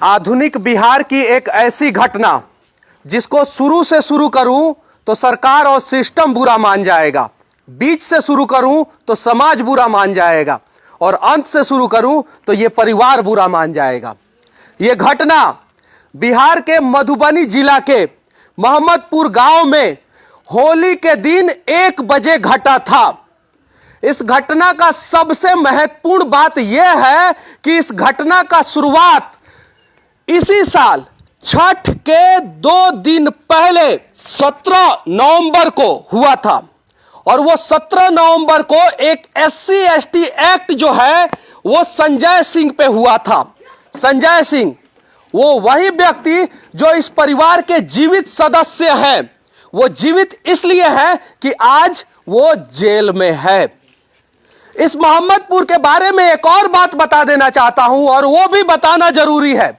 आधुनिक बिहार की एक ऐसी घटना जिसको शुरू से शुरू करूं तो सरकार और सिस्टम बुरा मान जाएगा, बीच से शुरू करूं तो समाज बुरा मान जाएगा और अंत से शुरू करूं तो यह परिवार बुरा मान जाएगा। यह घटना बिहार के मधुबनी जिला के मोहम्मदपुर गांव में होली के दिन 1 बजे घटा था। इस घटना का सबसे महत्वपूर्ण बात यह है कि इस घटना का शुरुआत इसी साल छठ के 2 दिन पहले 17 नवंबर को हुआ था और वो 17 नवंबर को एक SC/ST एक्ट जो है वो संजय सिंह पे हुआ था। संजय सिंह वो वही व्यक्ति जो इस परिवार के जीवित सदस्य हैं। वो जीवित इसलिए है कि आज वो जेल में है। इस मोहम्मदपुर के बारे में एक और बात बता देना चाहता हूं और वो भी बताना जरूरी है।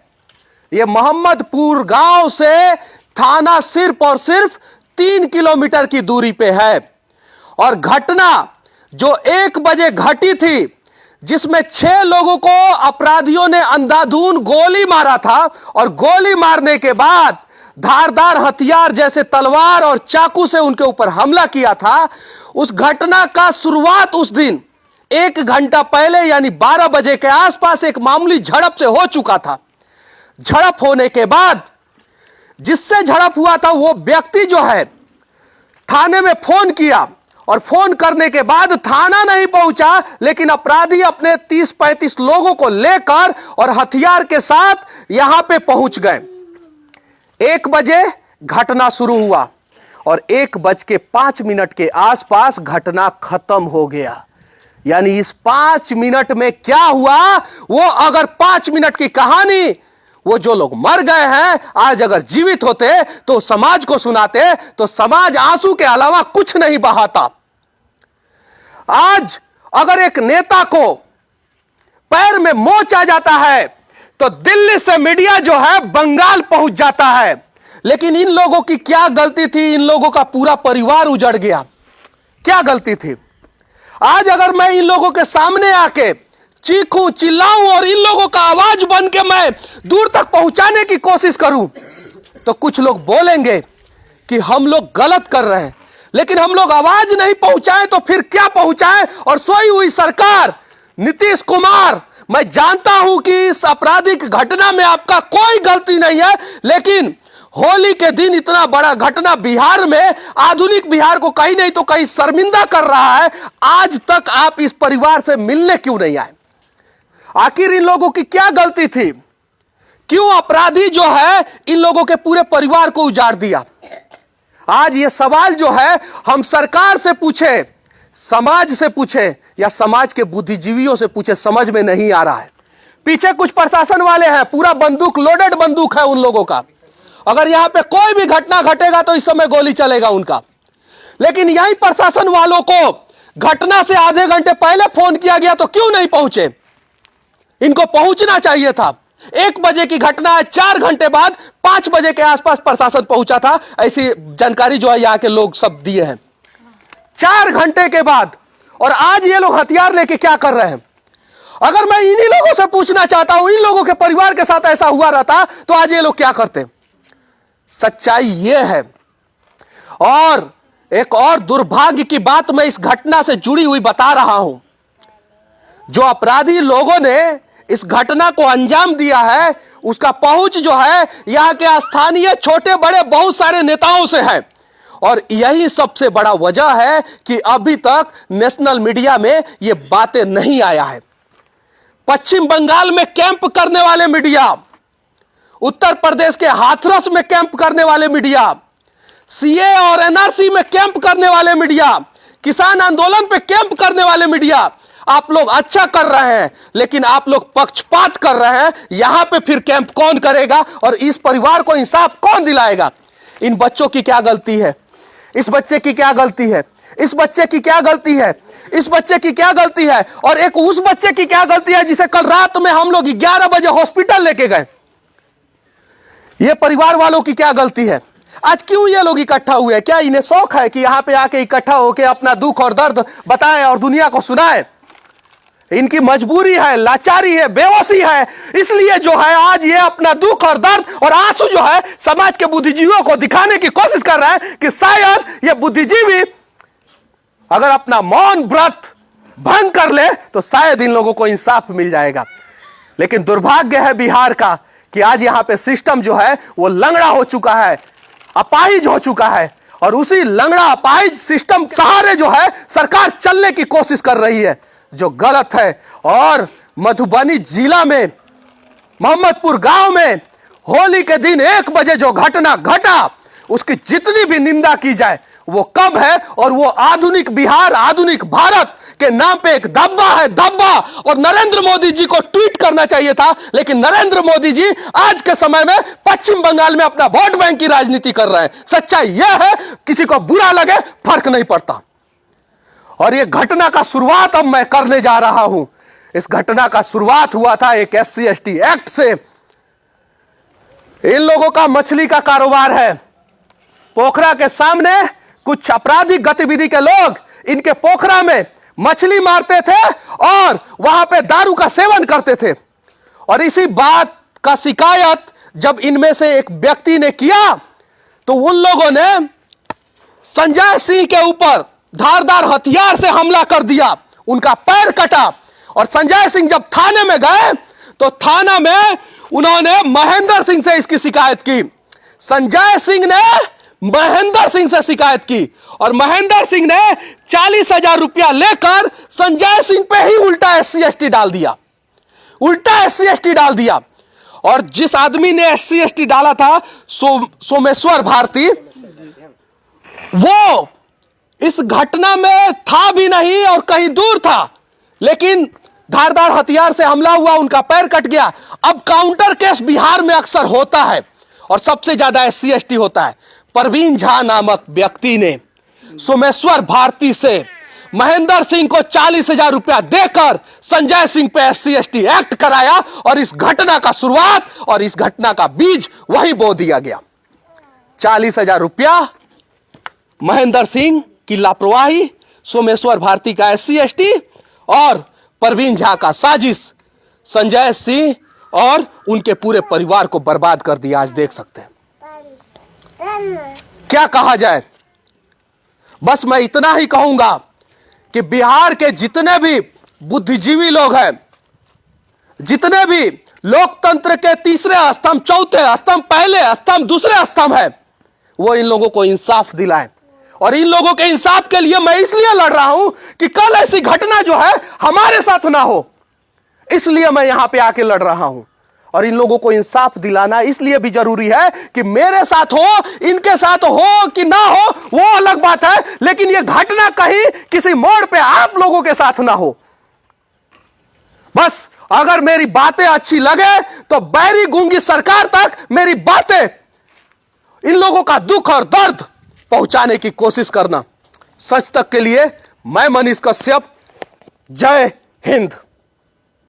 ये मोहम्मदपुर गांव से थाना सिर्फ और सिर्फ 3 किलोमीटर की दूरी पे है और घटना जो 1 बजे घटी थी जिसमें 6 लोगों को अपराधियों ने अंधाधुंध गोली मारा था और गोली मारने के बाद धारदार हथियार जैसे तलवार और चाकू से उनके ऊपर हमला किया था। उस घटना का शुरुआत उस दिन 1 घंटा पहले यानी 12 बजे के आसपास एक मामूली झड़प से हो चुका था। झड़प होने के बाद जिससे झड़प हुआ था वो व्यक्ति जो है थाने में फोन किया और फोन करने के बाद थाना नहीं पहुंचा, लेकिन अपराधी अपने 30-35 लोगों को लेकर और हथियार के साथ यहां पे पहुंच गए। 1 बजे घटना शुरू हुआ और 1:05 के आसपास घटना खत्म हो गया। यानी इस 5 मिनट में क्या हुआ, वो अगर 5 मिनट की कहानी वो जो लोग मर गए हैं आज अगर जीवित होते तो समाज को सुनाते तो समाज आंसू के अलावा कुछ नहीं बहाता। आज अगर एक नेता को पैर में मोच आ जाता है तो दिल्ली से मीडिया जो है बंगाल पहुंच जाता है। लेकिन इन लोगों की क्या गलती थी? इन लोगों का पूरा परिवार उजड़ गया। क्या गलती थी? आज अगर मैं इन लोगों के सामने आके चीखूं चिल्लाऊं और इन लोगों का आवाज बन के मैं दूर तक पहुंचाने की कोशिश करूं तो कुछ लोग बोलेंगे कि हम लोग गलत कर रहे हैं, लेकिन हम लोग आवाज नहीं पहुंचाएं तो फिर क्या पहुंचाएं? और सोई हुई सरकार नीतीश कुमार, मैं जानता हूं कि इस आपराधिक घटना में आपका कोई गलती नहीं है, लेकिन होली के दिन इतना बड़ा घटना बिहार में आधुनिक बिहार को कहीं नहीं तो कहीं शर्मिंदा कर रहा है। आज तक आप इस परिवार से मिलने क्यों नहीं आए? आखिर इन लोगों की क्या गलती थी? क्यों अपराधी जो है इन लोगों के पूरे परिवार को उजाड़ दिया? आज ये सवाल जो है हम सरकार से पूछे, समाज से पूछे या समाज के बुद्धिजीवियों से पूछे, समझ में नहीं आ रहा है। पीछे कुछ प्रशासन वाले हैं, पूरा बंदूक लोडेड बंदूक है उन लोगों का। अगर यहां पे कोई भी घटना घटेगा तो इस समय गोली चलेगा उनका। लेकिन यही प्रशासन वालों को घटना से आधे घंटे पहले फोन किया गया तो क्यों नहीं पहुंचे? इनको पहुंचना चाहिए था। 1 बजे की घटना है, 4 घंटे बाद 5 बजे के आसपास प्रशासन पहुंचा था। ऐसी जानकारी जो है यहां के लोग सब दिए हैं 4 घंटे के बाद। और आज ये लोग हथियार लेके क्या कर रहे हैं? अगर मैं इन्हीं लोगों से पूछना चाहता हूं, इन लोगों के परिवार के साथ ऐसा हुआ रहता तो आज ये लोग क्या करते? सच्चाई ये है। और एक और दुर्भाग्य की बात मैं इस घटना से जुड़ी हुई बता रहा हूं। जो अपराधी लोगों ने इस घटना को अंजाम दिया है उसका पहुंच जो है यहां के स्थानीय छोटे बड़े बहुत सारे नेताओं से है और यही सबसे बड़ा वजह है कि अभी तक नेशनल मीडिया में यह बातें नहीं आया है। पश्चिम बंगाल में कैंप करने वाले मीडिया, उत्तर प्रदेश के हाथरस में कैंप करने वाले मीडिया, सीए और एनआरसी में कैंप करने वाले मीडिया, किसान आंदोलन पे कैंप करने वाले मीडिया, आप लोग अच्छा कर रहे हैं लेकिन आप लोग पक्षपात कर रहे हैं। यहां पे फिर कैंप कौन करेगा और इस परिवार को इंसाफ कौन दिलाएगा? इन बच्चों की क्या गलती है? इस बच्चे की क्या गलती है? इस बच्चे की क्या गलती है? इस बच्चे की क्या गलती है? और एक उस बच्चे की क्या गलती है जिसे कल रात में हम लोग 11 बजे हॉस्पिटल लेके गए? ये परिवार वालों की क्या गलती है? आज क्यों ये लोग इकट्ठा हुए? क्या इन्हें शौक है कि यहां पे आके इकट्ठा होकर अपना दुख और दर्द बताएं और दुनिया को सुनाएं? इनकी मजबूरी है, लाचारी है, बेवसी है, इसलिए जो है आज ये अपना दुख और दर्द और आंसू जो है समाज के बुद्धिजीवियों को दिखाने की कोशिश कर रहा है कि शायद ये बुद्धिजीवी अगर अपना मौन व्रत भंग कर ले तो शायद इन लोगों को इंसाफ मिल जाएगा। लेकिन दुर्भाग्य है बिहार का कि आज यहां पे सिस्टम जो है वो लंगड़ा हो चुका है, अपाहिज हो चुका है, और उसी लंगड़ा अपाहिज सिस्टम सहारे जो है सरकार चलने की कोशिश कर रही है, जो गलत है। और मधुबनी जिला में मोहम्मदपुर गांव में होली के दिन 1 बजे जो घटना घटा उसकी जितनी भी निंदा की जाए वो कम है। और वो आधुनिक बिहार, आधुनिक भारत के नाम पे एक धब्बा है, धब्बा। और नरेंद्र मोदी जी को ट्वीट करना चाहिए था, लेकिन नरेंद्र मोदी जी आज के समय में पश्चिम बंगाल में अपना वोट बैंक की राजनीति कर रहे हैं। सच्चाई यह है, किसी को बुरा लगे फर्क नहीं पड़ता। और ये घटना का शुरुआत अब मैं करने जा रहा हूं। इस घटना का शुरुआत हुआ था एक SC/ST एक्ट से। इन लोगों का मछली का कारोबार है। पोखरा के सामने कुछ आपराधिक गतिविधि के लोग इनके पोखरा में मछली मारते थे और वहां पे दारू का सेवन करते थे। और इसी बात का शिकायत जब इनमें से एक व्यक्ति ने किया तो उन लोगों ने संजय सिंह के ऊपर धारदार हथियार से हमला कर दिया, उनका पैर कटा। और संजय सिंह जब थाने में गए तो थाना में उन्होंने महेंद्र सिंह से इसकी शिकायत की। संजय सिंह ने महेंद्र सिंह से शिकायत की और महेंद्र सिंह ने 40,000 रुपया लेकर संजय सिंह पे ही उल्टा SC/ST डाल दिया, उल्टा SC/ST डाल दिया। और जिस आदमी ने SC/ST डाला था सोमेश्वर भारती, वो इस घटना में था भी नहीं और कहीं दूर था, लेकिन धारदार हथियार से हमला हुआ, उनका पैर कट गया। अब काउंटर केस बिहार में अक्सर होता है और सबसे ज्यादा SC/ST होता है। परवीन झा नामक व्यक्ति ने सोमेश्वर भारती से महेंद्र सिंह को 40,000 रुपया देकर संजय सिंह पे SC/ST एक्ट कराया और इस घटना का शुरुआत और इस घटना का बीज वही बो दिया गया। 40,000 रुपया, महेंद्र सिंह की लापरवाही, सोमेश्वर भारती का SC/ST और परवीन झा का साजिश संजय सिंह और उनके पूरे परिवार को बर्बाद कर दिया। आज देख सकते हैं, क्या कहा जाए। बस मैं इतना ही कहूंगा कि बिहार के जितने भी बुद्धिजीवी लोग हैं, जितने भी लोकतंत्र के तीसरे स्तंभ, चौथे स्तंभ, पहले स्तंभ, दूसरे स्तंभ है, वो इन लोगों को इंसाफ दिलाएं। और इन लोगों के इंसाफ के लिए मैं इसलिए लड़ रहा हूं कि कल ऐसी घटना जो है हमारे साथ ना हो, इसलिए मैं यहां पे आके लड़ रहा हूं। और इन लोगों को इंसाफ दिलाना इसलिए भी जरूरी है कि मेरे साथ हो, इनके साथ हो कि ना हो वो अलग बात है, लेकिन ये घटना कहीं किसी मोड़ पे आप लोगों के साथ ना हो। बस अगर मेरी बातें अच्छी लगे तो बैरी गूंगी सरकार तक मेरी बातें, इन लोगों का दुख और दर्द पहुंचाने की कोशिश करना। सच तक के लिए मैं मनीष कश्यप, जय हिंद।